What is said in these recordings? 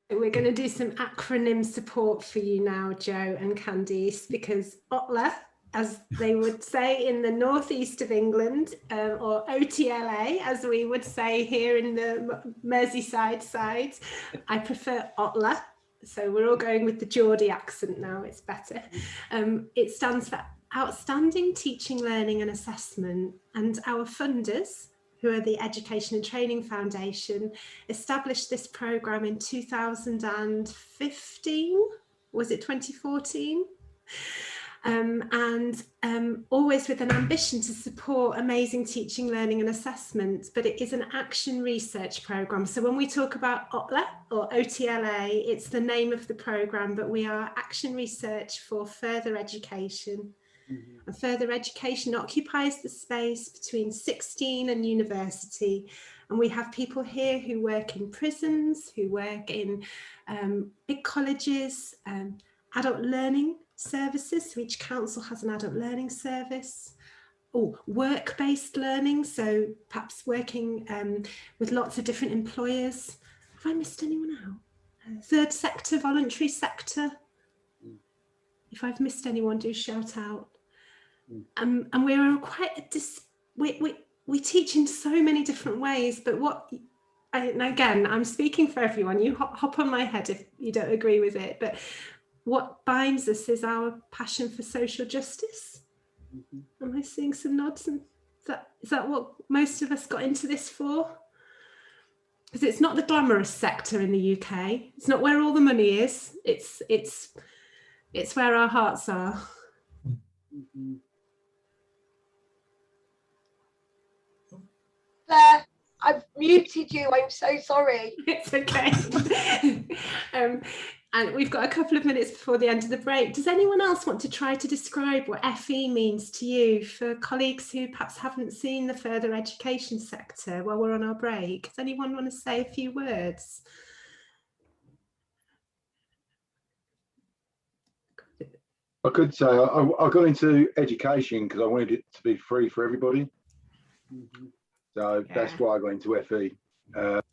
We're going to do some acronym support for you now, Joe and Candice, because OTLA, as they would say in the northeast of England, or OTLA, as we would say here in the Merseyside side, I prefer OTLA. So we're all going with the Geordie accent now, it's better. It stands for Outstanding Teaching, Learning and Assessment, and our funders, who are the Education and Training Foundation, established this programme in 2015, was it 2014? Always with an ambition to support amazing teaching, learning and assessment, but it is an action research programme. So when we talk about OTLA or OTLA, it's the name of the programme, but we are action research for further education. And further education occupies the space between 16 and university. And we have people here who work in prisons, who work in big colleges, adult learning services. So each council has an adult learning service. Oh, work-based learning. So perhaps working with lots of different employers. Have I missed anyone out? Third sector, voluntary sector. If I've missed anyone, do shout out. And we're quite we teach in so many different ways, but and again, I'm speaking for everyone, you hop on my head if you don't agree with it, but what binds us is our passion for social justice. Am I seeing some nods? And is that what most of us got into this for? Because it's not the glamorous sector in the UK, it's not where all the money is, it's where our hearts are. Claire, I've muted you. I'm so sorry. It's okay. And we've got a couple of minutes before the end of the break. Does anyone else want to try to describe what FE means to you for colleagues who perhaps haven't seen the further education sector while we're on our break? Does anyone want to say a few words? I could say I got into education because I wanted it to be free for everybody. So that's why I got into FE. But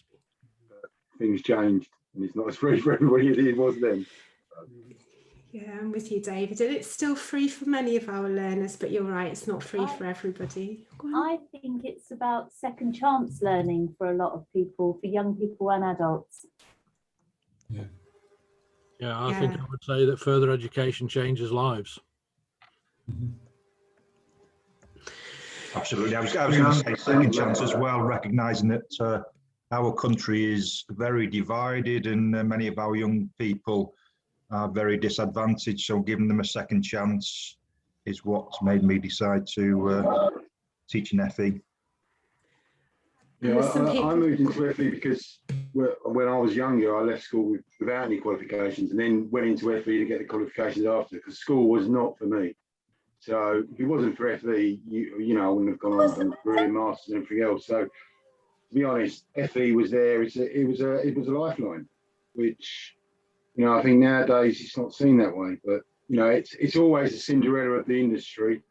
things changed and it's not as free for everybody as it was then. Yeah, I'm with you, David. And it's still free for many of our learners, but you're right, it's not free for everybody. I think it's about second chance learning for a lot of people, for young people and adults. Yeah, I think I would say that further education changes lives. Absolutely. I was going to say second chance as well, recognising that our country is very divided and many of our young people are very disadvantaged. So giving them a second chance is what made me decide to teach in FE. Yeah, I moved into FE because when I was younger, I left school without any qualifications and then went into FE to get the qualifications after, because school was not for me. So if it wasn't for FE, you know, I wouldn't have gone on and career, masters and everything else. So to be honest, FE was there. It was a lifeline, which, you know, I think nowadays it's not seen that way. But you know, it's always the Cinderella of the industry.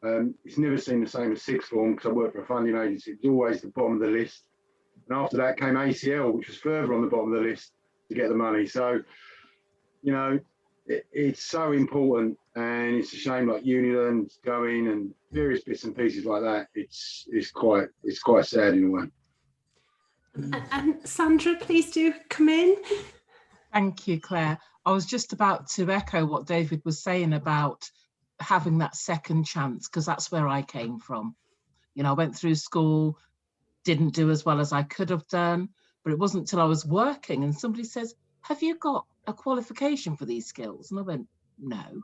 It's never seen the same as sixth form because I work for a funding agency. It's always the bottom of the list. And after that came ACL, which was further on the bottom of the list to get the money. So, you know, it's so important, and it's a shame like Unilearn's going and various bits and pieces like that. It's quite sad in a way. And Sandra, please do come in. Thank you, Claire. I was just about to echo what David was saying about having that second chance, because that's where I came from. You know, I went through school, didn't do as well as I could have done, but it wasn't until I was working and somebody says, have you got a qualification for these skills? And I went, no,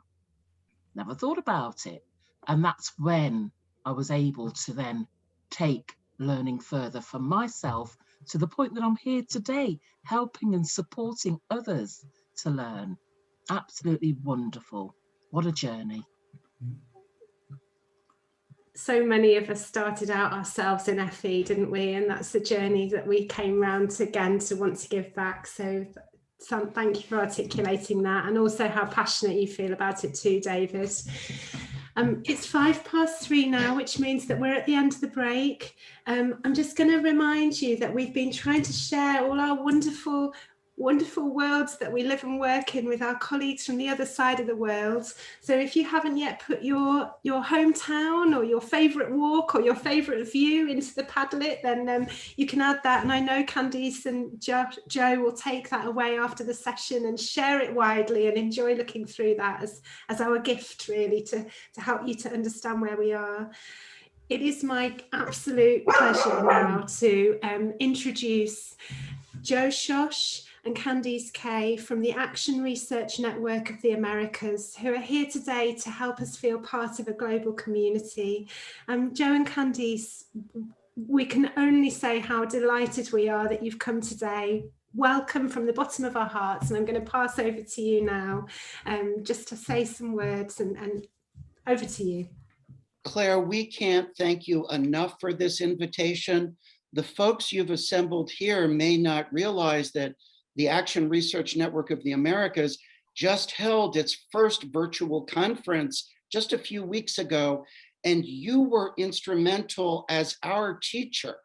never thought about it. And that's when I was able to then take learning further for myself to the point that I'm here today, helping and supporting others to learn. Absolutely wonderful. What a journey. So many of us started out ourselves in FE, didn't we? And that's the journey that we came round again to want to give back. So thank you for articulating that, and also how passionate you feel about it too, David. It's 3:05 now, which means that we're at the end of the break. I'm just going to remind you that we've been trying to share all our wonderful wonderful worlds that we live and work in with our colleagues from the other side of the world. So if you haven't yet put your hometown or your favourite walk or your favourite view into the Padlet, then you can add that. And I know Candice and Joe will take that away after the session and share it widely and enjoy looking through that as our gift, really, to help you to understand where we are. It is my absolute pleasure now to introduce Joe Shosh and Candice Kay from the Action Research Network of the Americas, who are here today to help us feel part of a global community. Joe and Candice, we can only say how delighted we are that you've come today. Welcome from the bottom of our hearts, and I'm going to pass over to you now just to say some words, and over to you. Claire, we can't thank you enough for this invitation. The folks you've assembled here may not realize that the Action Research Network of the Americas just held its first virtual conference just a few weeks ago, and you were instrumental as our teacher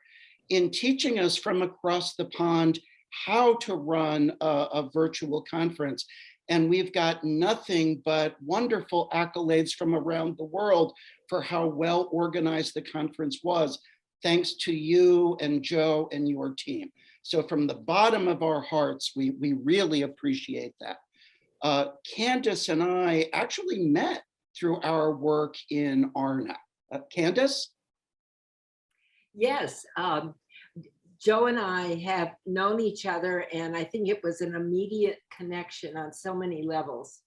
in teaching us from across the pond how to run a virtual conference. And we've got nothing but wonderful accolades from around the world for how well organized the conference was, thanks to you and Joe and your team. So from the bottom of our hearts, we really appreciate that. Candice and I actually met through our work in ARNA. Candice? Yes, Joe and I have known each other, and I think it was an immediate connection on so many levels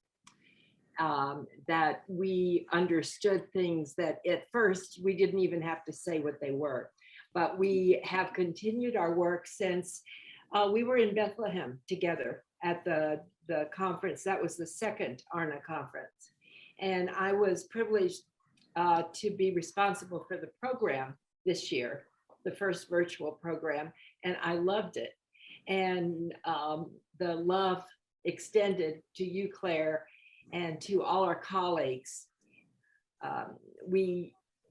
that we understood things that at first we didn't even have to say what they were. But we have continued our work since we were in Bethlehem together at the conference. That was the second ARNA conference. And I was privileged to be responsible for the program this year, the first virtual program, and I loved it. And the love extended to you, Claire, and to all our colleagues.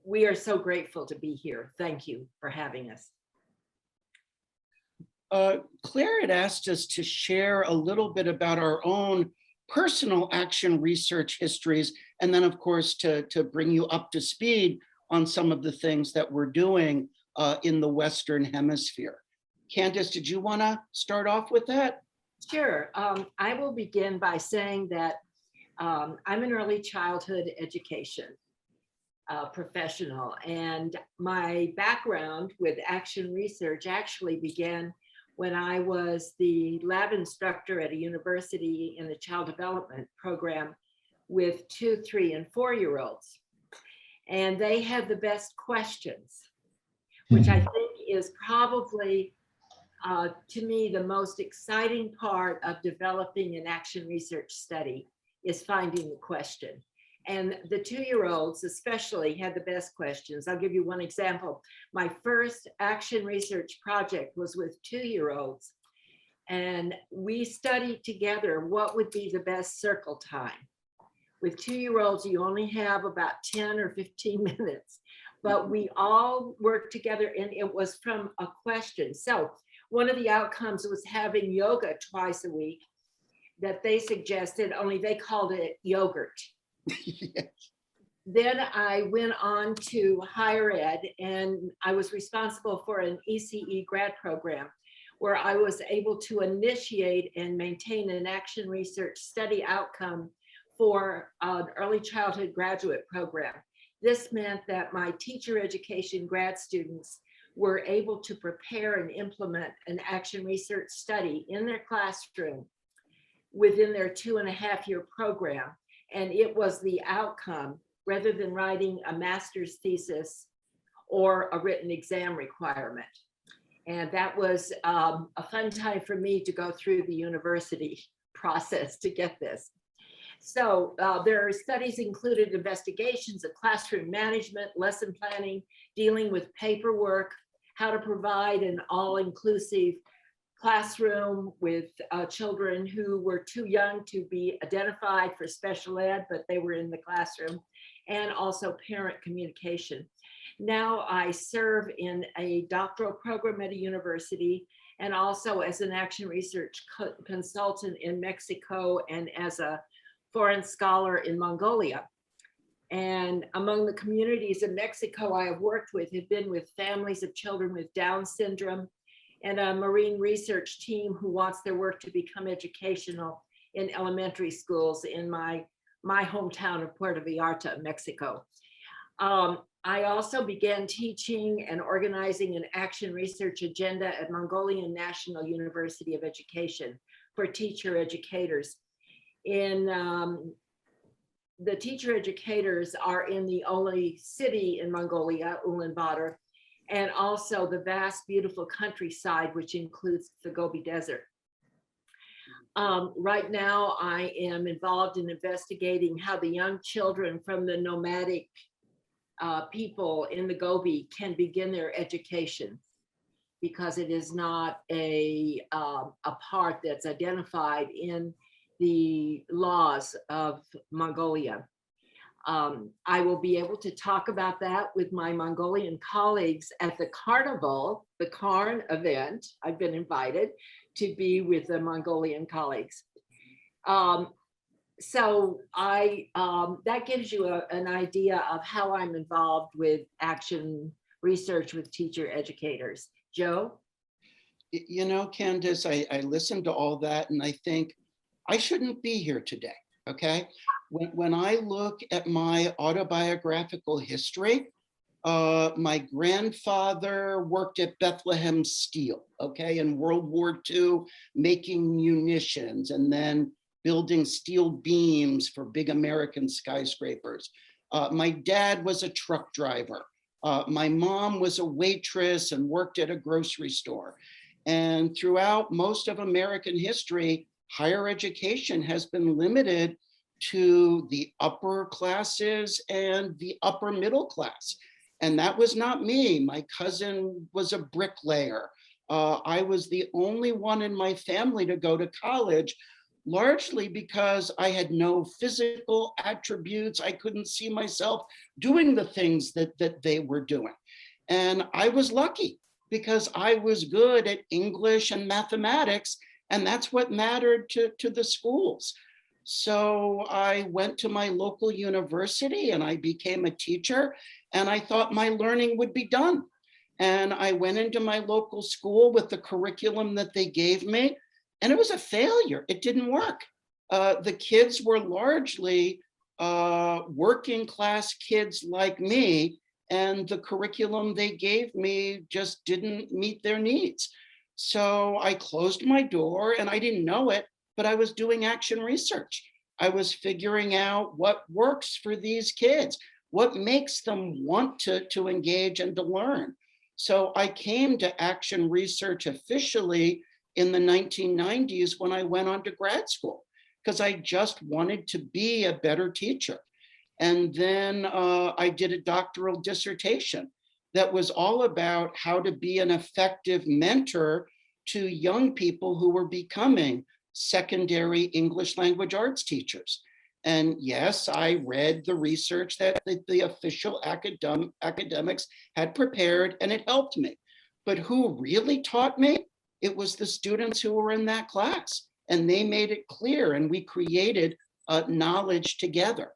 We are so grateful to be here. Thank you for having us. Claire had asked us to share a little bit about our own personal action research histories, and then of course to bring you up to speed on some of the things that we're doing in the Western Hemisphere. Candice, did you want to start off with that? Sure. I will begin by saying that I'm an early childhood education professional, and my background with action research actually began when I was the lab instructor at a university in the child development program with 2-, 3-, and 4-year-olds. And they had the best questions, which I think is probably, to me, the most exciting part of developing an action research study is finding the question. And the 2-year-olds especially had the best questions. I'll give you one example. My first action research project was with 2-year-olds, and we studied together what would be the best circle time. With 2-year-olds, you only have about 10 or 15 minutes, but we all worked together, and it was from a question. So one of the outcomes was having yoga twice a week that they suggested, only they called it yogurt. Yes. Then I went on to higher ed, and I was responsible for an ECE grad program where I was able to initiate and maintain an action research study outcome for an early childhood graduate program. This meant that my teacher education grad students were able to prepare and implement an action research study in their classroom within their 2.5-year program. And it was the outcome, rather than writing a master's thesis or a written exam requirement. And that was a fun time for me to go through the university process to get this. So there are studies included investigations of classroom management, lesson planning, dealing with paperwork, how to provide an all-inclusive classroom with children who were too young to be identified for special ed, but they were in the classroom, and also parent communication. Now I serve in a doctoral program at a university, and also as an action research consultant in Mexico and as a foreign scholar in Mongolia. And among the communities in Mexico I have worked with have been with families of children with Down syndrome and a marine research team who wants their work to become educational in elementary schools in my hometown of Puerto Vallarta, Mexico. I also began teaching and organizing an action research agenda at Mongolian National University of Education for teacher educators. The teacher educators are in the only city in Mongolia, Ulaanbaatar, and also the vast, beautiful countryside, which includes the Gobi Desert. Right now, I am involved in investigating how the young children from the nomadic people in the Gobi can begin their education, because it is not a part that's identified in the laws of Mongolia. I will be able to talk about that with my Mongolian colleagues at the carnival, the Carn event. I've been invited to be with the Mongolian colleagues. So that gives you an idea of how I'm involved with action research with teacher educators. Joe? You know, Candace, I listened to all that and I think I shouldn't be here today, okay? When I look at my autobiographical history, my grandfather worked at Bethlehem Steel, okay, in World War II, making munitions and then building steel beams for big American skyscrapers. My dad was a truck driver. My mom was a waitress and worked at a grocery store. And throughout most of American history, higher education has been limited to the upper classes and the upper middle class. And that was not me. My cousin was a bricklayer. I was the only one in my family to go to college, largely because I had no physical attributes. I couldn't see myself doing the things that they were doing. And I was lucky because I was good at English and mathematics, and that's what mattered to the schools. So I went to my local university and I became a teacher, and I thought my learning would be done. And I went into my local school with the curriculum that they gave me, and it was a failure. It didn't work. The kids were largely working class kids like me, and the curriculum they gave me just didn't meet their needs. So I closed my door, and I didn't know it, but I was doing action research. I was figuring out what works for these kids, what makes them want to engage and to learn. So I came to action research officially in the 1990s when I went on to grad school, because I just wanted to be a better teacher. And then I did a doctoral dissertation that was all about how to be an effective mentor to young people who were becoming secondary English language arts teachers. And yes, I read the research that the official academics had prepared, and it helped me. But who really taught me? It was the students who were in that class, and they made it clear, and we created knowledge together.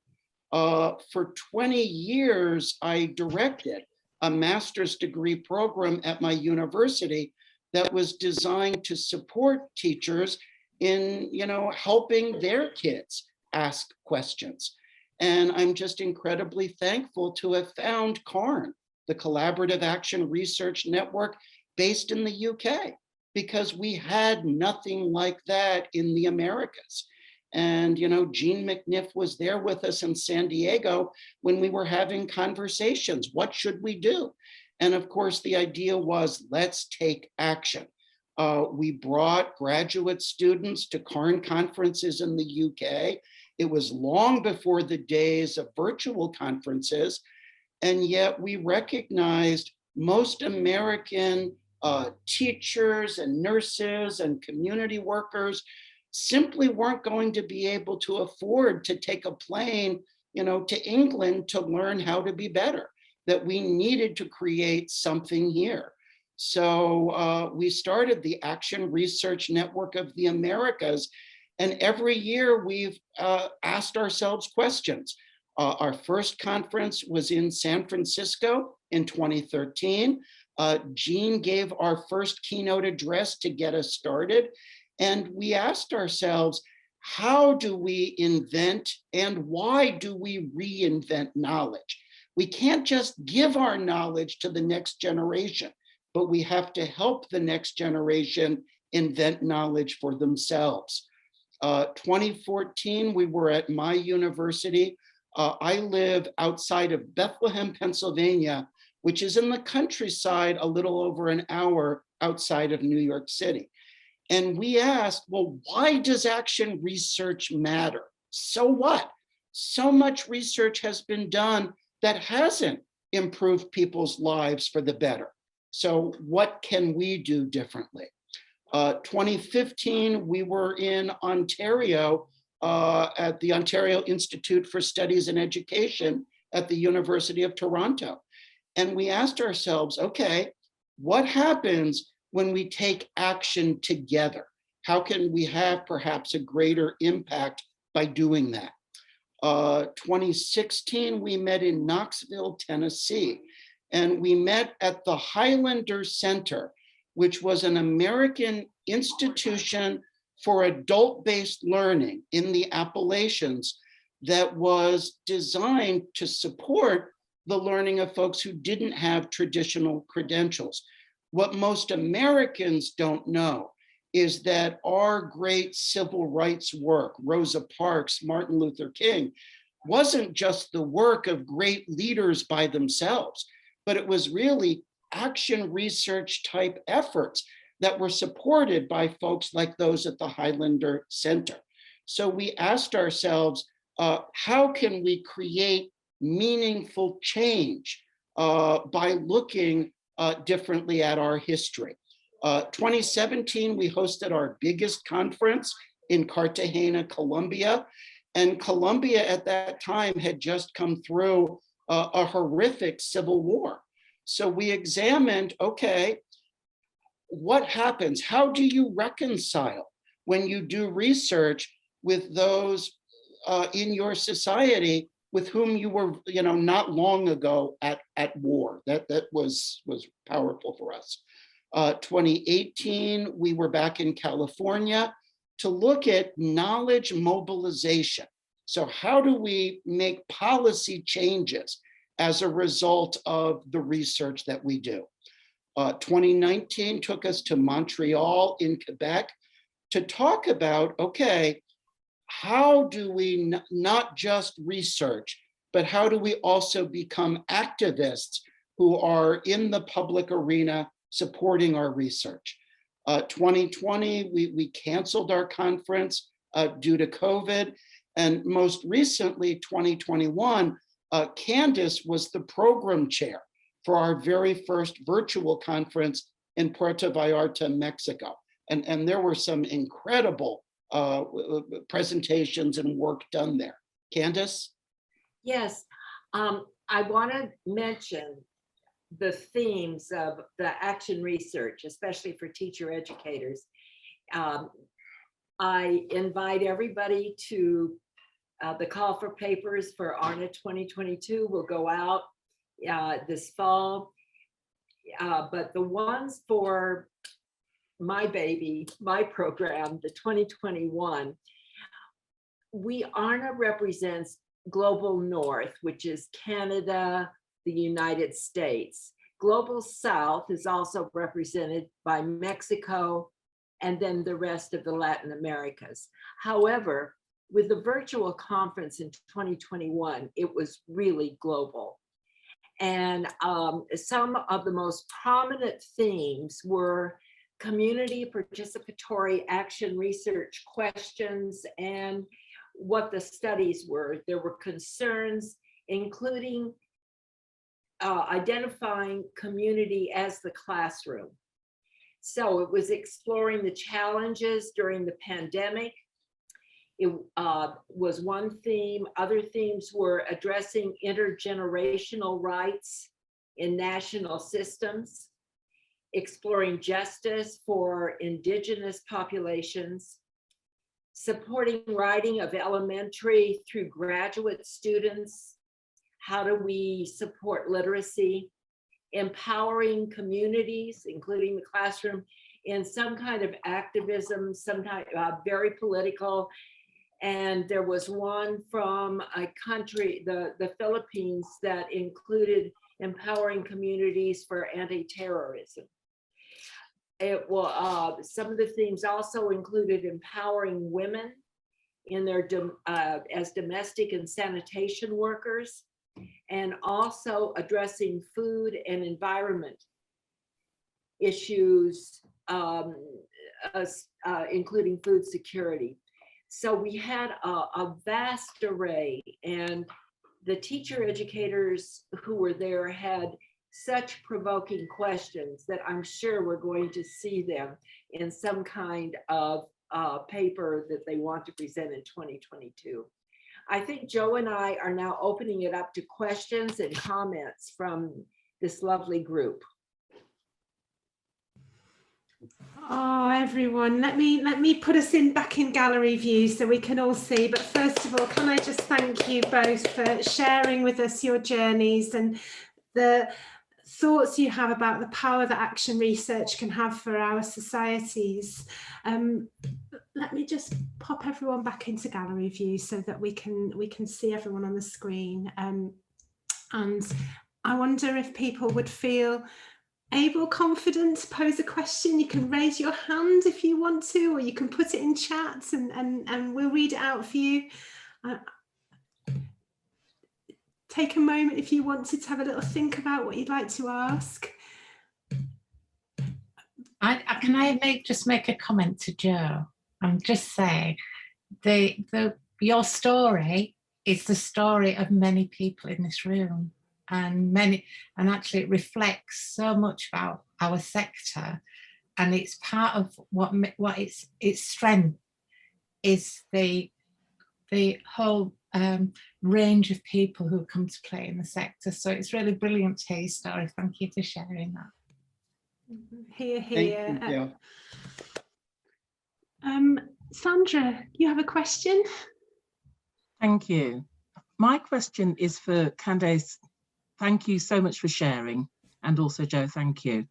For 20 years, I directed a master's degree program at my university that was designed to support teachers in, helping their kids ask questions. And I'm just incredibly thankful to have found CARN, the Collaborative Action Research Network based in the UK, because we had nothing like that in the Americas. And, Jean McNiff was there with us in San Diego when we were having conversations. What should we do? And of course, the idea was, let's take action. We brought graduate students to CARN conferences in the UK. It was long before the days of virtual conferences. And yet we recognized most American teachers and nurses and community workers simply weren't going to be able to afford to take a plane, to England to learn how to be better, that we needed to create something here. So we started the Action Research Network of the Americas. And every year we've asked ourselves questions. Our first conference was in San Francisco in 2013. Jean gave our first keynote address to get us started. And we asked ourselves, how do we invent and why do we reinvent knowledge? We can't just give our knowledge to the next generation, but we have to help the next generation invent knowledge for themselves. 2014, we were at my university. I live outside of Bethlehem, Pennsylvania, which is in the countryside, a little over an hour outside of New York City. And we asked, well, why does action research matter? So what? So much research has been done that hasn't improved people's lives for the better. So what can we do differently? 2015, we were in Ontario at the Ontario Institute for Studies in Education at the University of Toronto. And we asked ourselves, okay, what happens when we take action together? How can we have perhaps a greater impact by doing that? 2016, we met in Knoxville, Tennessee, and we met at the Highlander Center, which was an American institution for adult-based learning in the Appalachians that was designed to support the learning of folks who didn't have traditional credentials. What most Americans don't know is that our great civil rights work, Rosa Parks, Martin Luther King, wasn't just the work of great leaders by themselves, but it was really action research type efforts that were supported by folks like those at the Highlander Center. So we asked ourselves, how can we create meaningful change by looking differently at our history? 2017, we hosted our biggest conference in Cartagena, Colombia. And Colombia at that time had just come through a horrific civil war. So we examined, okay, what happens? How do you reconcile when you do research with those in your society with whom you were, not long ago at war? That was powerful for us. 2018, we were back in California to look at knowledge mobilization. So how do we make policy changes as a result of the research that we do? 2019 took us to Montreal in Quebec to talk about, okay, how do we not just research, but how do we also become activists who are in the public arena supporting our research? 2020, we canceled our conference due to COVID. And most recently, 2021, Candace was the program chair for our very first virtual conference in Puerto Vallarta, Mexico. And there were some incredible presentations and work done there. Candace? Yes, I want to mention the themes of the action research, especially for teacher educators. I invite everybody to the call for papers for ARNA 2022 will go out this fall. But the ones for my baby, my program, the 2021, ARNA represents Global North, which is Canada, the United States. Global South is also represented by Mexico, and then the rest of the Latin Americas. However, with the virtual conference in 2021, it was really global. And some of the most prominent themes were community participatory action research questions and what the studies were. There were concerns, including identifying community as the classroom. So it was exploring the challenges during the pandemic. It was one theme. Other themes were addressing intergenerational rights in national systems. exploring justice for Indigenous populations, supporting writing of elementary through graduate students. How do we support literacy? Empowering communities, including the classroom, in some kind of activism, sometimes very political. And there was one from a country, the Philippines, that included empowering communities for anti-terrorism. It will, some of the themes also included empowering women in their as domestic and sanitation workers, and also addressing food and environment issues, including food security. So we had a vast array, and the teacher educators who were there had such provoking questions that I'm sure we're going to see them in some kind of paper that they want to present in 2022. I think Joe and I are now opening it up to questions and comments from this lovely group. Oh, everyone, let me put us back in gallery view so we can all see. But first of all, can I just thank you both for sharing with us your journeys and the thoughts you have about the power that action research can have for our societies. Let me just pop everyone back into gallery view so that we can see everyone on the screen. And I wonder if people would feel able, confident to pose a question. You can raise your hand if you want to, or you can put it in chat and we'll read it out for you. Take a moment if you wanted to have a little think about what you'd like to ask. Can I just make a comment to Joe? I'm just saying, your story is the story of many people in this room, and actually it reflects so much about our sector, and it's part of what its strength is, the whole range of people who come to play in the sector. So it's really brilliant to hear your story. Thank you for sharing that. Hear, Thank you. Sandra, you have a question? Thank you. My question is for Candace. Thank you so much for sharing. And also Joe, thank you.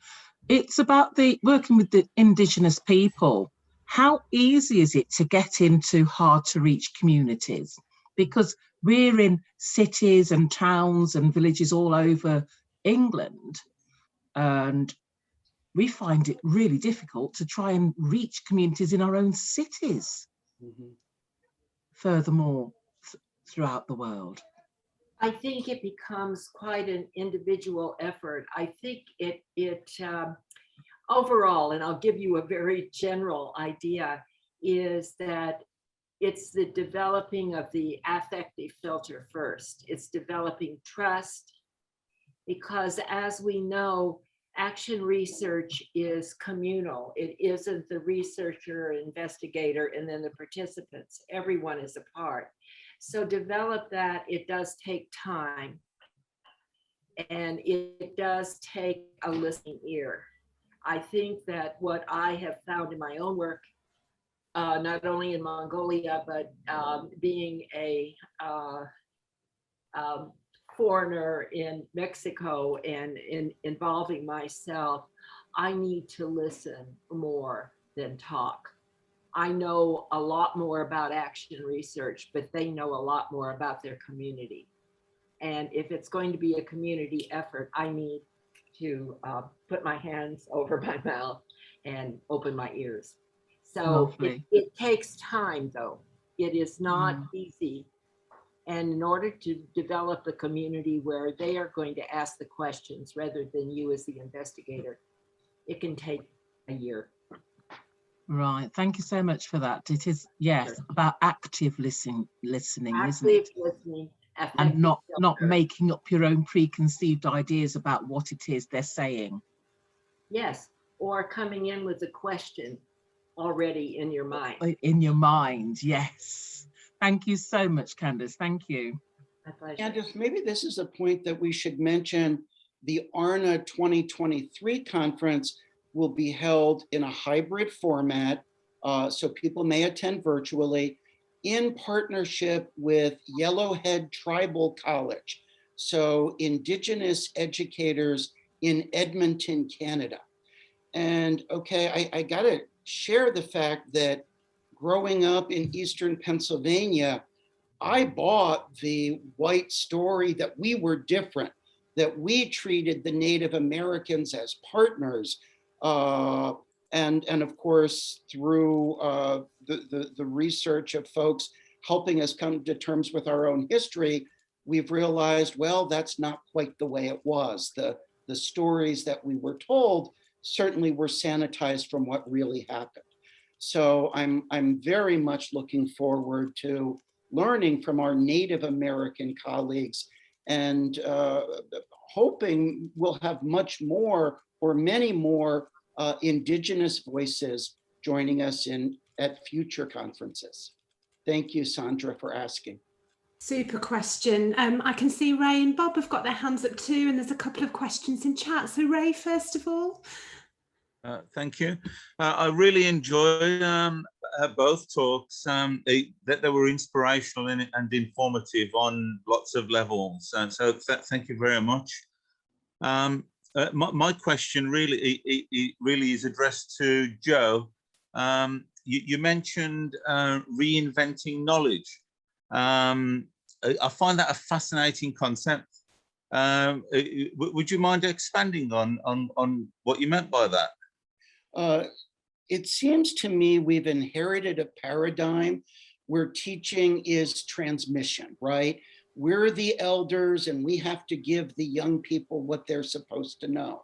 It's about the working with the Indigenous people. How easy is it to get into hard to reach communities? Because we're in cities and towns and villages all over England, and we find it really difficult to try and reach communities in our own cities. Furthermore, throughout the world. I think it becomes quite an individual effort. I think it overall, and I'll give you a very general idea, is that it's the developing of the affective filter first. It's developing trust, because as we know, action research is communal. It isn't the researcher, investigator, and then the participants. Everyone is a part. So develop that. It does take time, and it does take a listening ear. I think that what I have found in my own work, not only in Mongolia, but being a foreigner in Mexico and involving myself, I need to listen more than talk. I know a lot more about action research, but they know a lot more about their community. And if it's going to be a community effort, I need to put my hands over my mouth and open my ears. So it takes time, though. It is not easy. And in order to develop a community where they are going to ask the questions rather than you as the investigator, it can take a year. Right. Thank you so much for that. It is, yes, sure, about active listening, active isn't it? Listening, and not making up your own preconceived ideas about what it is they're saying. Yes, or coming in with a question already in your mind. In your mind, yes. Thank you so much, Candace. Thank you. My pleasure. Candace, maybe this is a point that we should mention. The ARNA 2023 conference will be held in a hybrid format, so people may attend virtually, in partnership with Yellowhead Tribal College, so Indigenous educators in Edmonton, Canada. And okay, I gotta share the fact that growing up in Eastern Pennsylvania, I bought the white story that we were different, that we treated the Native Americans as partners. And of course, through the research of folks helping us come to terms with our own history, we've realized, well, that's not quite the way it was. The stories that we were told certainly were sanitized from what really happened. So I'm very much looking forward to learning from our Native American colleagues, and hoping we'll have much more or many more Indigenous voices joining us at future conferences. Thank you, Sandra, for asking. Super question. I can see Ray and Bob have got their hands up too, and there's a couple of questions in chat. So Ray, first of all. Thank you. I really enjoyed both talks, that they were inspirational and informative on lots of levels. So thank you very much. My question really is addressed to Joe. You mentioned reinventing knowledge. I find that a fascinating concept. Would you mind expanding on what you meant by that? It seems to me we've inherited a paradigm where teaching is transmission, right? We're the elders and we have to give the young people what they're supposed to know.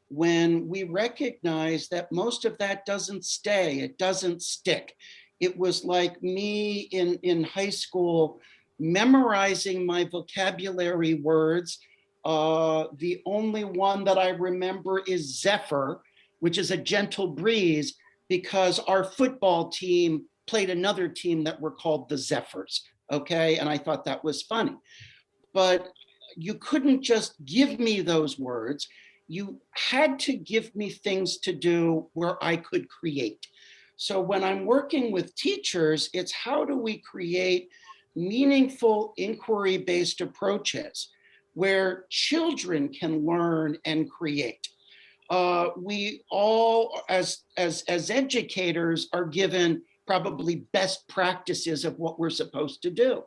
When we recognize that most of that doesn't stay, it doesn't stick. It was like me in high school memorizing my vocabulary words. The only one that I remember is Zephyr, which is a gentle breeze, because our football team played another team that were called the Zephyrs, okay? And I thought that was funny. But you couldn't just give me those words. You had to give me things to do where I could create. So when I'm working with teachers, it's how do we create meaningful inquiry-based approaches where children can learn and create. We all, as educators, are given probably best practices of what we're supposed to do.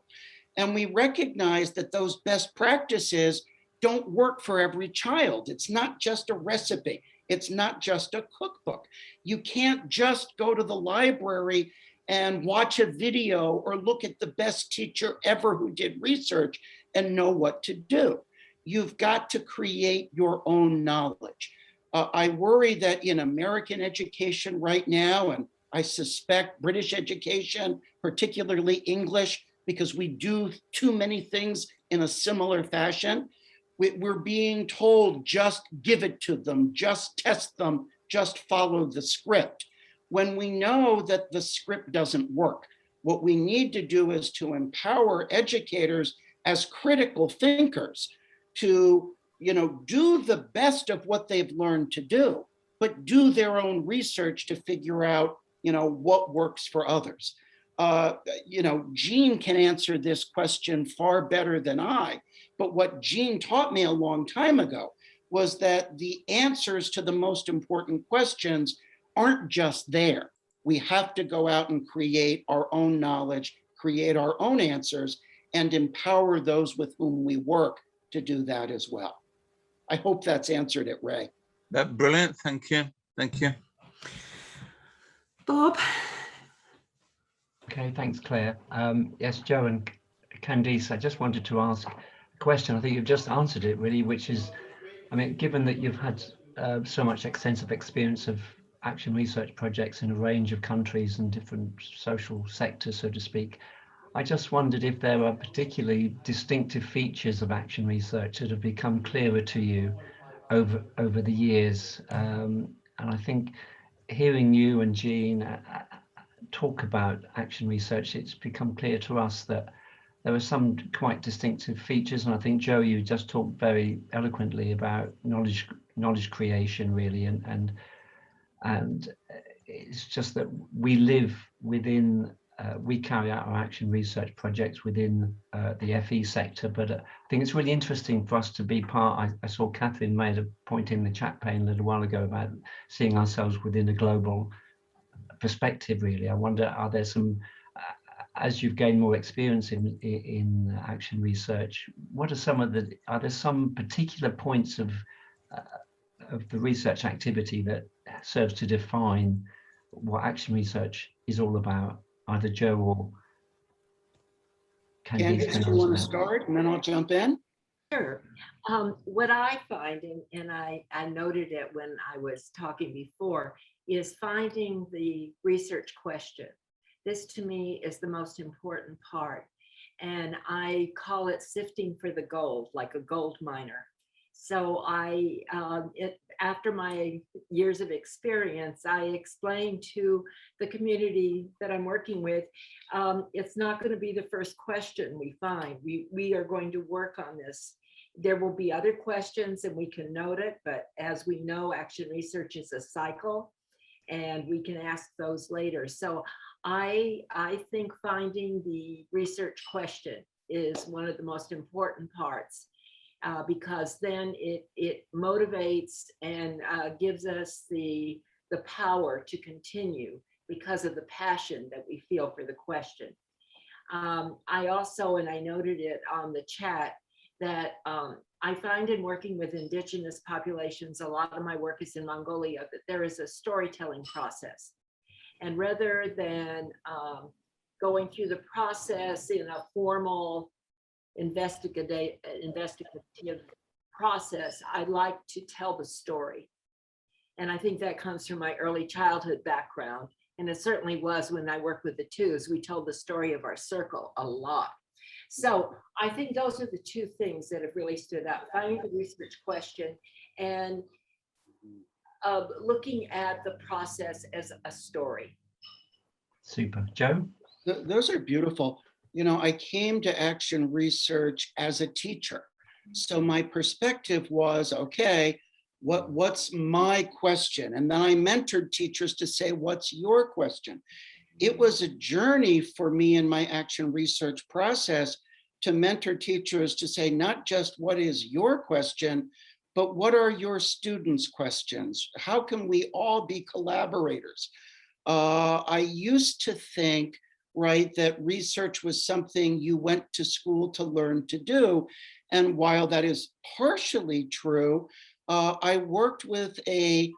And we recognize that those best practices don't work for every child. It's not just a recipe. It's not just a cookbook. You can't just go to the library and watch a video or look at the best teacher ever who did research and know what to do. You've got to create your own knowledge. I worry that in American education right now, and I suspect British education, particularly English, because we do too many things in a similar fashion, we're being told just give it to them, just test them, just follow the script. When we know that the script doesn't work, what we need to do is to empower educators as critical thinkers to do the best of what they've learned to do, but do their own research to figure out, what works for others. Jean can answer this question far better than I, but what Jean taught me a long time ago was that the answers to the most important questions aren't just there. We have to go out and create our own knowledge, create our own answers, and empower those with whom we work to do that as well. I hope that's answered it, Ray. That's brilliant. Thank you. Thank you. Bob. Okay, thanks, Claire. Yes, Joe and Candice, I just wanted to ask a question. I think you've just answered it really, which is, given that you've had so much extensive experience of action research projects in a range of countries and different social sectors, so to speak, I just wondered if there are particularly distinctive features of action research that have become clearer to you over the years. And I think hearing you and Jean talk about action research, it's become clear to us that there are some quite distinctive features. And I think, Joe, you just talked very eloquently about knowledge creation, really, and And it's just that we live within, we carry out our action research projects within the FE sector, but I think it's really interesting for us to be part. I saw Catherine made a point in the chat pane a little while ago about seeing ourselves within a global perspective, really. I wonder, are there some, as you've gained more experience in action research, what are some of the, are there some particular points of the research activity that serves to define what action research is all about? Either Joe or Candice Candice, do you want to start and then I'll jump in? Sure. What I find, and I noted it when I was talking before, is finding the research question. This to me is the most important part. And I call it sifting for the gold, like a gold miner. So after my years of experience, I explained to the community that I'm working with, it's not going to be the first question we find. We are going to work on this. There will be other questions and we can note it, but as we know, action research is a cycle and we can ask those later. So I think finding the research question is one of the most important parts. Because then it motivates and gives us the power to continue because of the passion that we feel for the question. I also, and I noted it on the chat, that I find in working with indigenous populations, a lot of my work is in Mongolia, that there is a storytelling process. And rather than going through the process in a formal investigative process, I like to tell the story. And I think that comes from my early childhood background. And it certainly was when I worked with the twos. We told the story of our circle a lot. So I think those are the two things that have really stood out: finding the research question and looking at the process as a story. Super. Joe? Those are beautiful. You know, I came to action research as a teacher. So my perspective was, okay, what's my question? And then I mentored teachers to say, what's your question? It was a journey for me in my action research process to mentor teachers to say, not just what is your question, but what are your students' questions? How can we all be collaborators? I used to think, right, that research was something you went to school to learn to do. And while that is partially true, I worked with a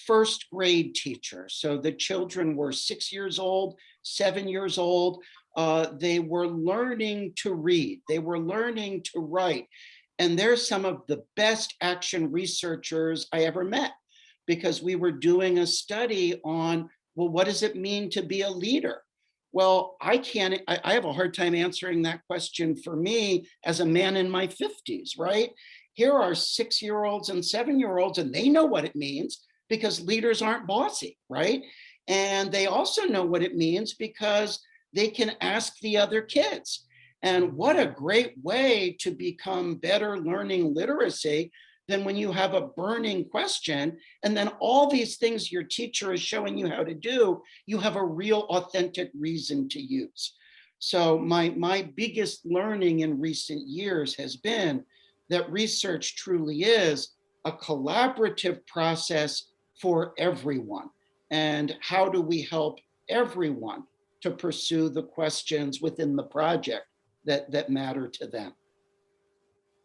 first grade teacher. So the children were 6 years old, 7 years old. They were learning to read. They were learning to write. And they're some of the best action researchers I ever met, because we were doing a study on, well, what does it mean to be a leader? Well, I have a hard time answering that question for me as a man in my 50s, right? Here are 6-year-olds and 7-year-olds, and they know what it means because leaders aren't bossy, right? And they also know what it means because they can ask the other kids. And what a great way to become better learning literacy than when you have a burning question, and then all these things your teacher is showing you how to do, you have a real authentic reason to use. So my biggest learning in recent years has been that research truly is a collaborative process for everyone. And how do we help everyone to pursue the questions within the project that matter to them?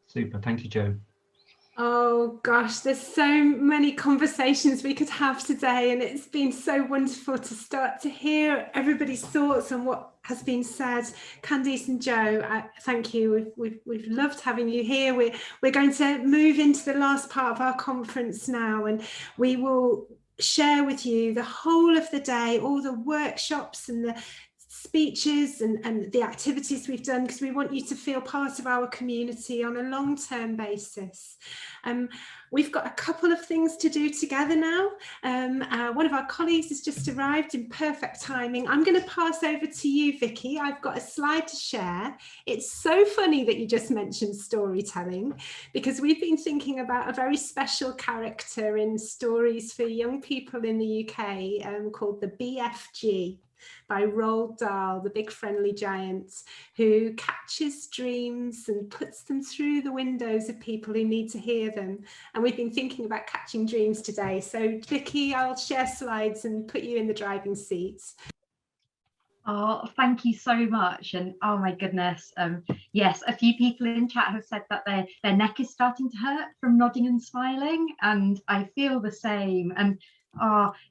Super, thank you, Joe. Oh gosh, there's so many conversations we could have today, and it's been so wonderful to start to hear everybody's thoughts on what has been said. Candice and Joe, thank you. We've loved having you here. We're going to move into the last part of our conference now, and we will share with you the whole of the day, all the workshops and the speeches and the activities we've done, because we want you to feel part of our community on a long-term basis. We've got a couple of things to do together now. One of our colleagues has just arrived in perfect timing. I'm going to pass over to you, Vicky. I've got a slide to share. It's so funny that you just mentioned storytelling, because we've been thinking about a very special character in stories for young people in the UK called the BFG, by Roald Dahl, the big friendly giant, who catches dreams and puts them through the windows of people who need to hear them. And we've been thinking about catching dreams today. So Vicky, I'll share slides and put you in the driving seats. Oh, thank you so much. And oh my goodness, yes, a few people in chat have said that their neck is starting to hurt from nodding and smiling, and I feel the same. And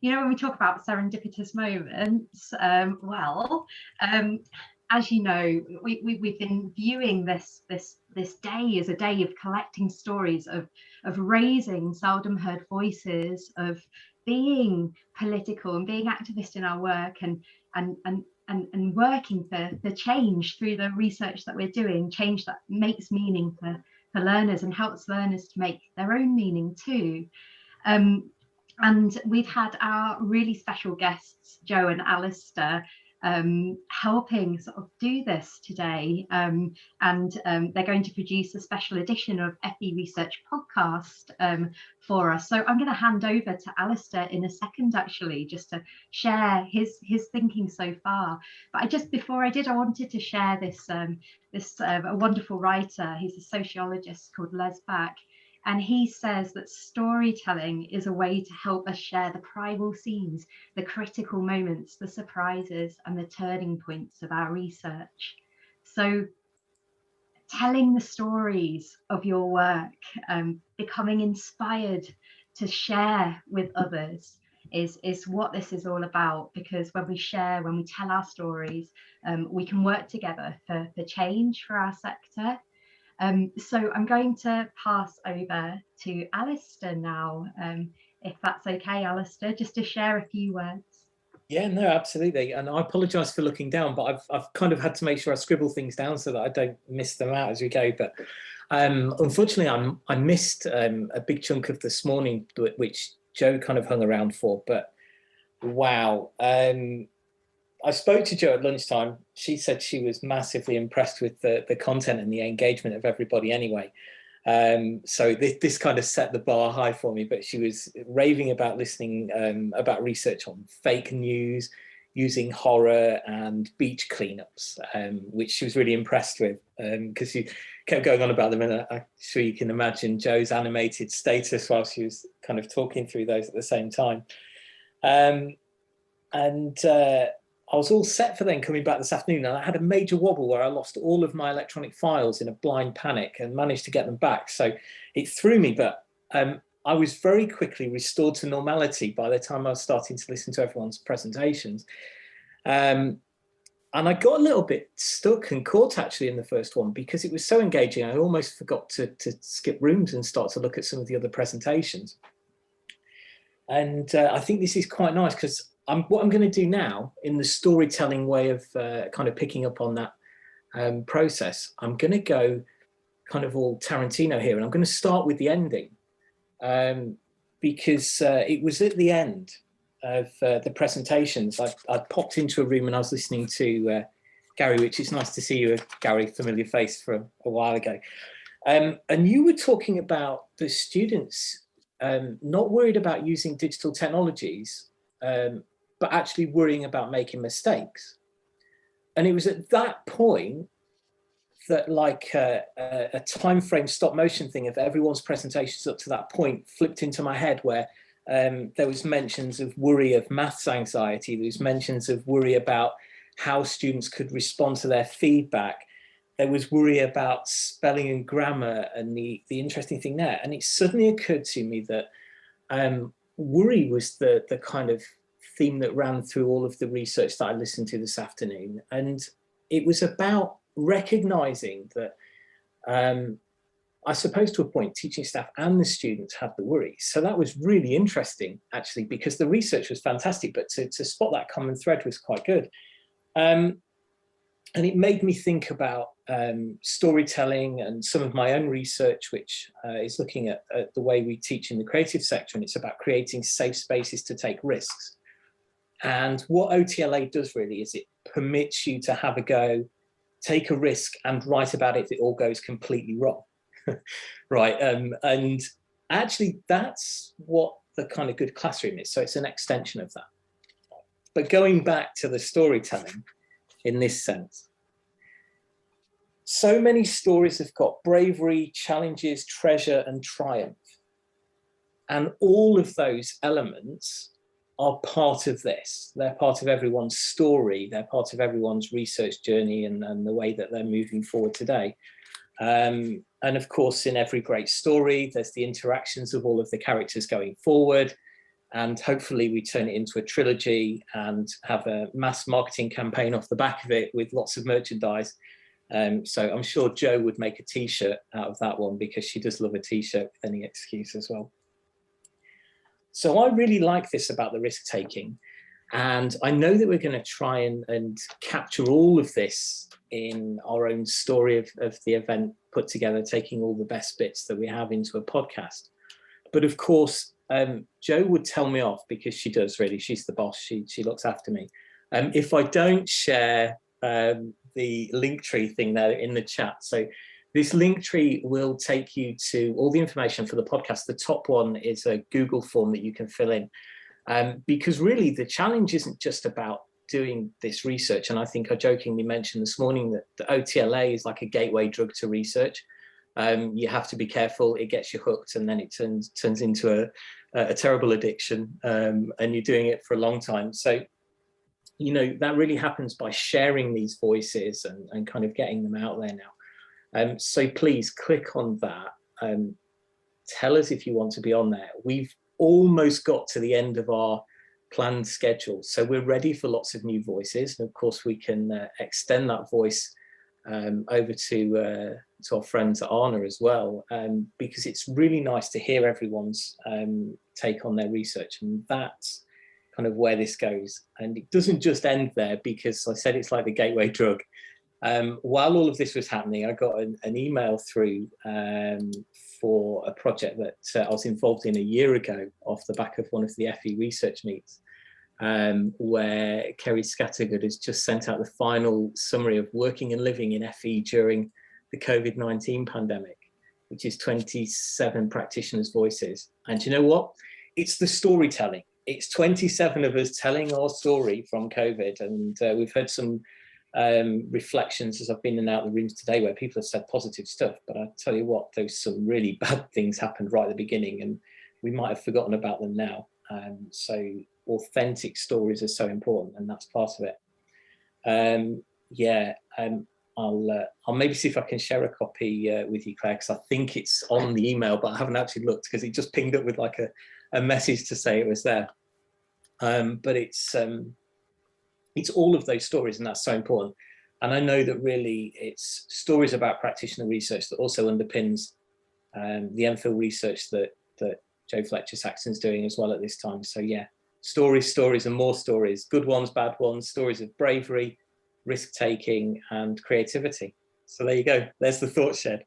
you know, when we talk about serendipitous moments, as you know, we've been viewing this day as a day of collecting stories, of raising seldom heard voices, of being political and being activist in our work, and working for change through the research that we're doing, change that makes meaning for learners and helps learners to make their own meaning too. And we've had our really special guests, Joe and Alistair, helping sort of do this today. And they're going to produce a special edition of FE Research Podcast for us. So I'm going to hand over to Alistair in a second, actually, just to share his thinking so far. But before I did, I wanted to share this a wonderful writer. He's a sociologist called Les Back. And he says that storytelling is a way to help us share the primal scenes, the critical moments, the surprises, and the turning points of our research. So telling the stories of your work, becoming inspired to share with others is what this is all about, because when we share, when we tell our stories, we can work together for change for our sector. So I'm going to pass over to Alistair now, if that's okay, Alistair, just to share a few words. Yeah, no, absolutely. And I apologise for looking down, but I've kind of had to make sure I scribble things down so that I don't miss them out as we go. But unfortunately, I missed a big chunk of this morning, which Joe kind of hung around for. But wow. I spoke to Jo at lunchtime. She said she was massively impressed with the content and the engagement of everybody anyway. So this kind of set the bar high for me, but she was raving about listening about research on fake news, using horror and beach cleanups, which she was really impressed with, because she kept going on about them. And I'm sure you can imagine Jo's animated status while she was kind of talking through those at the same time. I was all set for then coming back this afternoon, and I had a major wobble where I lost all of my electronic files in a blind panic and managed to get them back. So it threw me, but I was very quickly restored to normality by the time I was starting to listen to everyone's presentations. And I got a little bit stuck and caught actually in the first one because it was so engaging. I almost forgot to skip rooms and start to look at some of the other presentations. And I think this is quite nice because what I'm going to do now, in the storytelling way of kind of picking up on that process, I'm going to go kind of all Tarantino here, and I'm going to start with the ending, because it was at the end of the presentations. I popped into a room and I was listening to Gary, which is nice to see you, Gary, familiar face from a while ago. And you were talking about the students not worried about using digital technologies, but actually worrying about making mistakes. And it was at that point that like a time frame stop motion thing of everyone's presentations up to that point flipped into my head, where there was mentions of worry of maths anxiety, there was mentions of worry about how students could respond to their feedback. There was worry about spelling and grammar and the interesting thing there. And it suddenly occurred to me that worry was the kind of theme that ran through all of the research that I listened to this afternoon. And it was about recognizing that, I suppose to a point, teaching staff and the students have the worry. So that was really interesting, actually, because the research was fantastic, but to spot that common thread was quite good. And it made me think about storytelling and some of my own research, which is looking at the way we teach in the creative sector, and it's about creating safe spaces to take risks. And what OTLA does really is it permits you to have a go, take a risk, and write about it if it all goes completely wrong. Right, and actually that's what the kind of good classroom is. So it's an extension of that. But going back to the storytelling in this sense, so many stories have got bravery, challenges, treasure, and triumph. And all of those elements are part of this. They're part of everyone's story. They're part of everyone's research journey and the way that they're moving forward today. And of course, in every great story, there's the interactions of all of the characters going forward. And hopefully we turn it into a trilogy and have a mass marketing campaign off the back of it with lots of merchandise. So I'm sure Jo would make a t-shirt out of that one, because she does love a t-shirt with any excuse as well. So I really like this about the risk taking. And I know that we're going to try and capture all of this in our own story of the event put together, taking all the best bits that we have into a podcast. But of course, Jo would tell me off, because she does really, she's the boss, she looks after me. If I don't share the Linktree thing there in the chat. So this Linktree will take you to all the information for the podcast. The top one is a Google form that you can fill in. Because really the challenge isn't just about doing this research. And I think I jokingly mentioned this morning that the OTLA is like a gateway drug to research. You have to be careful, it gets you hooked, and then it turns into a terrible addiction, and you're doing it for a long time. So, you know, that really happens by sharing these voices and kind of getting them out there now. So please click on that. Tell us if you want to be on there. We've almost got to the end of our planned schedule, so we're ready for lots of new voices. And of course, we can extend that voice over to our friends at ARNA as well, because it's really nice to hear everyone's take on their research, and that's kind of where this goes. And it doesn't just end there, because I said it's like the gateway drug. While all of this was happening, I got an email through for a project that I was involved in a year ago off the back of one of the FE research meets, where Kerry Scattergood has just sent out the final summary of working and living in FE during the COVID-19 pandemic, which is 27 practitioners' voices. And you know what? It's the storytelling. It's 27 of us telling our story from COVID. And we've heard some reflections as I've been in and out of the rooms today where people have said positive stuff, but I tell you what, there's some really bad things happened right at the beginning, and we might have forgotten about them now. So authentic stories are so important, and that's part of it. I'll maybe see if I can share a copy with you, Claire, because I think it's on the email, but I haven't actually looked because it just pinged up with like a message to say it was there. But it's all of those stories, and that's so important. And I know that really it's stories about practitioner research that also underpins the MPhil research that Jo Fletcher-Saxton's doing as well at this time. So yeah, stories, and more stories, good ones, bad ones, stories of bravery, risk-taking, and creativity. So there you go, there's the thought shed.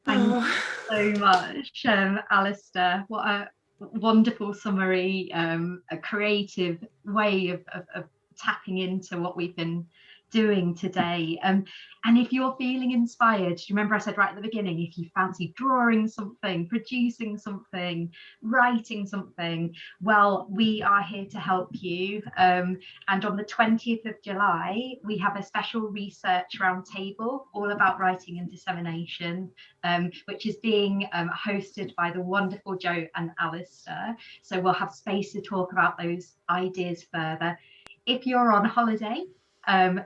Thank you so much, Alistair. What a wonderful summary, a creative way of tapping into what we've been doing today. And if you're feeling inspired, remember I said right at the beginning, if you fancy drawing something, producing something, writing something, well, we are here to help you. And on the 20th of July, we have a special research roundtable all about writing and dissemination, which is being hosted by the wonderful Jo and Alistair. So we'll have space to talk about those ideas further. If you're on holiday,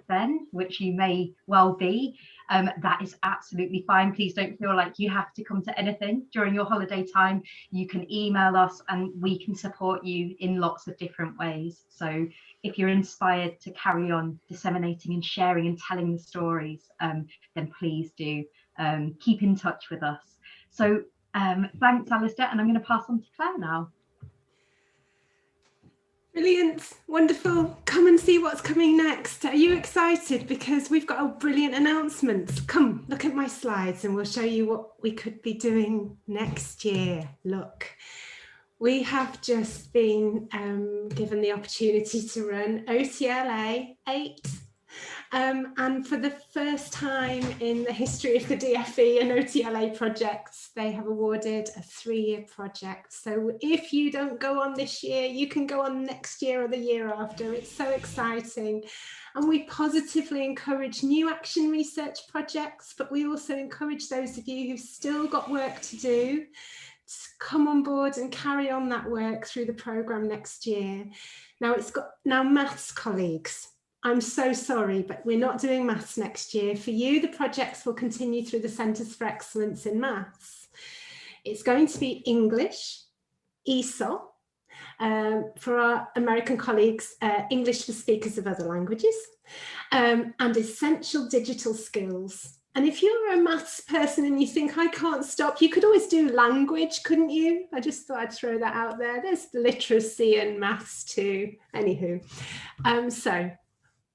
then, which you may well be, that is absolutely fine. Please don't feel like you have to come to anything during your holiday time. You can email us and we can support you in lots of different ways. So if you're inspired to carry on disseminating and sharing and telling the stories, then please do keep in touch with us. So thanks, Alistair, and I'm going to pass on to Claire now. Brilliant, wonderful. Come and see what's coming next. Are you excited? Because we've got a brilliant announcement. Come, look at my slides and we'll show you what we could be doing next year. Look, we have just been given the opportunity to run OTLA 8. And for the first time in the history of the DFE and OTLA projects, they have awarded a 3-year project. So if you don't go on this year, you can go on next year or the year after. It's so exciting. And we positively encourage new action research projects, but we also encourage those of you who've still got work to do to come on board and carry on that work through the programme next year. Now maths colleagues, I'm so sorry, but we're not doing maths next year. For you, the projects will continue through the Centres for Excellence in Maths. It's going to be English, ESOL, for our American colleagues, English for speakers of other languages, and essential digital skills. And if you're a maths person and you think, I can't stop, you could always do language, couldn't you? I just thought I'd throw that out there. There's literacy and maths too. Anywho, so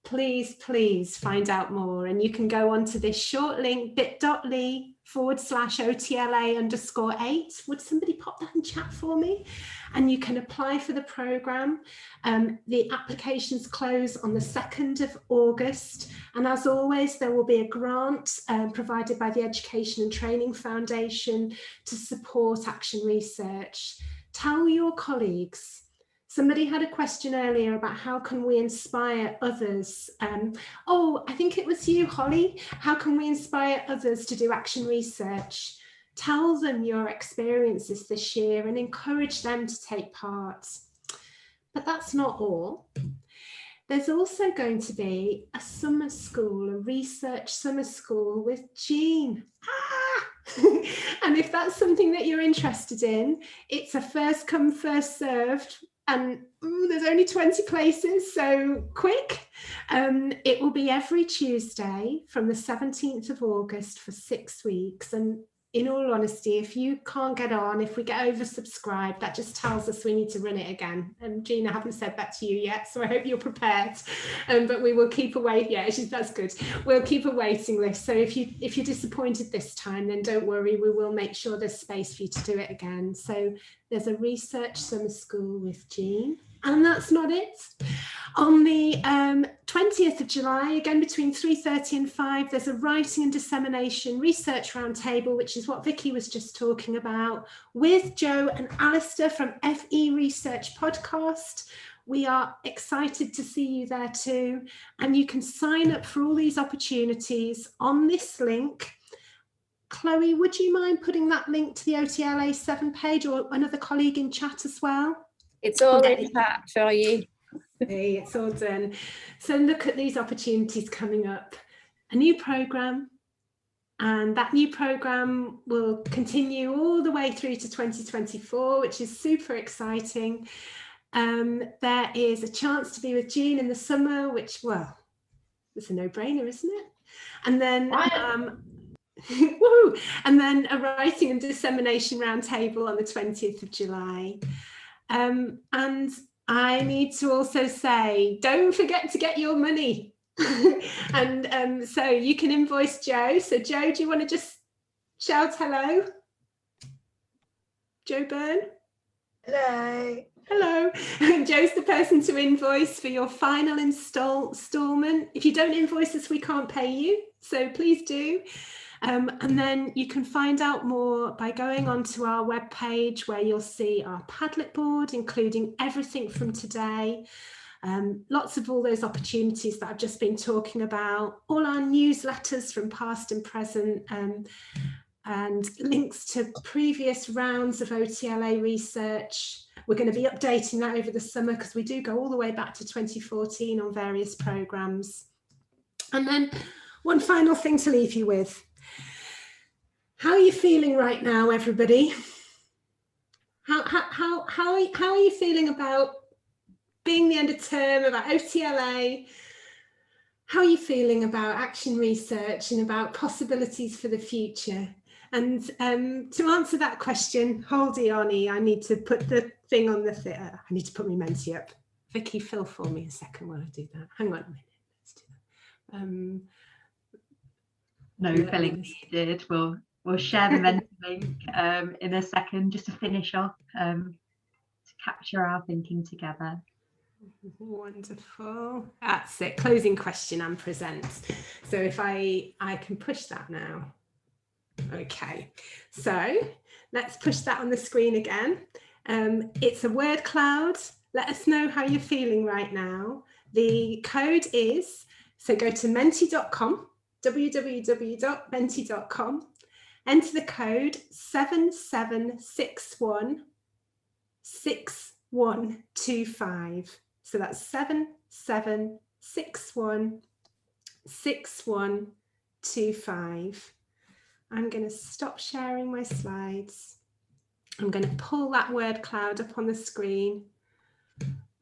please find out more, and you can go onto this short link, bit.ly/OTLA_8. Would somebody pop that in chat for me? And you can apply for the programme. The applications close on the 2nd of August. And as always, there will be a grant provided by the Education and Training Foundation to support action research. Tell your colleagues. Somebody had a question earlier about how can we inspire others. Oh, I think it was you, Holly. How can we inspire others to do action research? Tell them your experiences this year and encourage them to take part. But that's not all. There's also going to be a summer school, a research summer school with Jean. And if that's something that you're interested in, it's a first come, first served. And there's only 20 places, so quick. It will be every Tuesday from the 17th of August for 6 weeks. And in all honesty, if you can't get on, if we get oversubscribed, that just tells us we need to run it again. And Jean, I haven't said that to you yet, so I hope you're prepared. But we will keep that's good. We'll keep a waiting list. So if you're disappointed this time, then don't worry, we will make sure there's space for you to do it again. So there's a research summer school with Jean. And that's not it. On the 20th of July, again between 3:30 and 5, there's a writing and dissemination research roundtable, which is what Vicky was just talking about, with Joe and Alistair from FE Research Podcast. We are excited to see you there too. And you can sign up for all these opportunities on this link. Chloe, would you mind putting that link to the OTLA 7 page, or another colleague in chat as well? It's all in chat for you. Hey, it's all done. So look at these opportunities coming up. A new programme, and that new programme will continue all the way through to 2024, which is super exciting. There is a chance to be with Jean in the summer, which, well, it's a no-brainer, isn't it? And then woohoo! And then a writing and dissemination roundtable on the 20th of July. And I need to also say, don't forget to get your money. And so you can invoice Joe. So Joe, do you want to just shout hello? Joe Byrne? Hello. Hello. Joe's the person to invoice for your final installment. If you don't invoice us, we can't pay you. So please do. And then you can find out more by going onto our webpage, where you'll see our Padlet board, including everything from today. Lots of all those opportunities that I've just been talking about, all our newsletters from past and present, and links to previous rounds of OTLA research. We're going to be updating that over the summer because we do go all the way back to 2014 on various programmes. And then one final thing to leave you with. How are you feeling right now, everybody? How are you feeling about being the end of term, about OTLA? How are you feeling about action research and about possibilities for the future? And to answer that question, hold on, I need to put the thing on the I need to put my Menti up. Vicky, fill for me a second while I do that. Hang on a minute. Let's do that. No filling needed. We'll share the mental link in a second, just to finish off, to capture our thinking together. Wonderful. That's it. Closing question and present. So if I can push that now. Okay, so let's push that on the screen again. It's a word cloud. Let us know how you're feeling right now. The code is, so go to menti.com, www.menti.com, enter the code 77616125. So that's 77616125. I'm going to stop sharing my slides. I'm going to pull that word cloud up on the screen,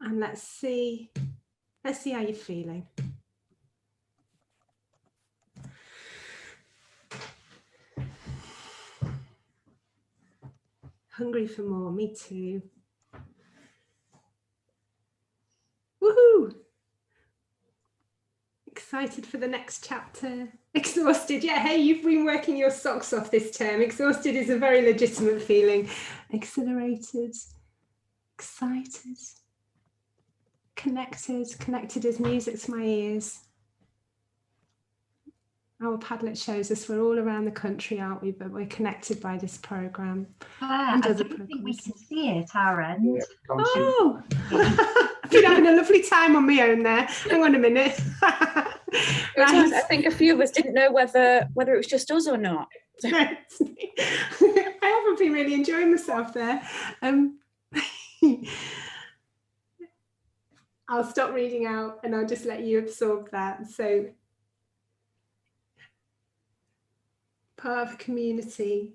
and let's see how you're feeling. Hungry for more, me too. Woohoo! Excited for the next chapter. Exhausted, yeah, hey, you've been working your socks off this term. Exhausted is a very legitimate feeling. Exhilarated, excited, connected as music to my ears. Our Padlet shows us we're all around the country, aren't we? But we're connected by this programme. I don't think we can see it, our end. Yeah, oh, I've been having a lovely time on my own there. Hang on a minute. Right. I think a few of us didn't know whether it was just us or not. I haven't been really enjoying myself there. I'll stop reading out and I'll just let you absorb that. So, part of a community.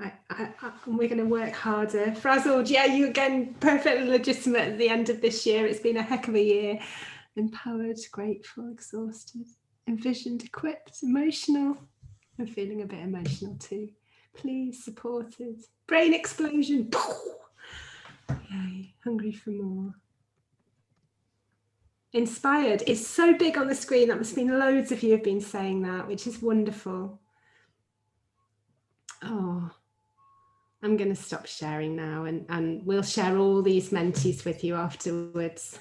We're going to work harder. Frazzled, yeah, you again, perfectly legitimate at the end of this year. It's been a heck of a year. Empowered, grateful, exhausted, envisioned, equipped, emotional. I'm feeling a bit emotional too. Pleased, supported. Brain explosion. Yay, hungry for more. Inspired is so big on the screen. That must have been loads of you have been saying that, which is wonderful. Oh, I'm going to stop sharing now, and we'll share all these mentees with you afterwards.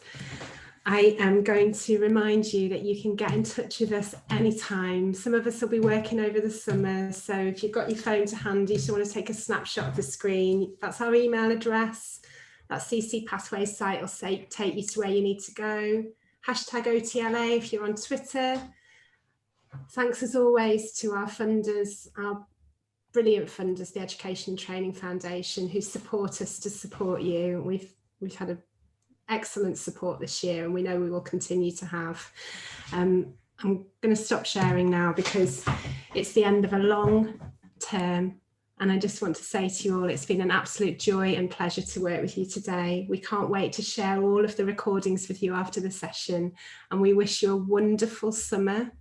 I am going to remind you that you can get in touch with us anytime. Some of us will be working over the summer, so if you've got your phone to hand, you just want to take a snapshot of the screen. That's our email address. That CC Pathways site will take you to where you need to go. Hashtag OTLA if you're on Twitter. Thanks as always to our funders, our brilliant funders, the Education and Training Foundation, who support us to support you. We've had excellent support this year, and we know we will continue to have. I'm going to stop sharing now because it's the end of a long term, and I just want to say to you all, it's been an absolute joy and pleasure to work with you today. We can't wait to share all of the recordings with you after the session, and we wish you a wonderful summer.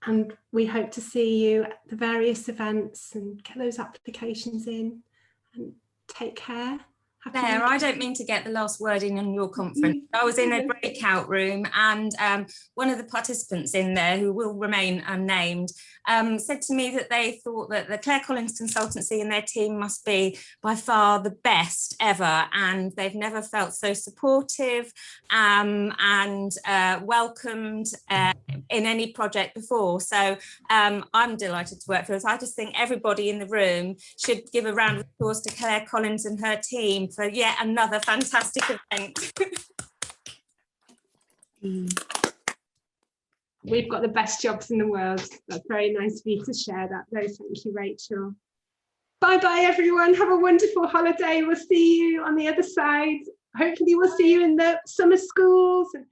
And we hope to see you at the various events and get those applications in, and take care. Claire, I don't mean to get the last word in on your conference. I was in a breakout room, and one of the participants in there, who will remain unnamed, said to me that they thought that the Claire Collins consultancy and their team must be by far the best ever, and they've never felt so supportive and welcomed in any project before. So I'm delighted to work for us. I just think everybody in the room should give a round of applause to Claire Collins and her team for yet another fantastic event. We've got the best jobs in the world. That's very nice of you to share that, though. Thank you, Rachel. Bye-bye, everyone. Have a wonderful holiday. We'll see you on the other side. Hopefully we'll see you in the summer schools and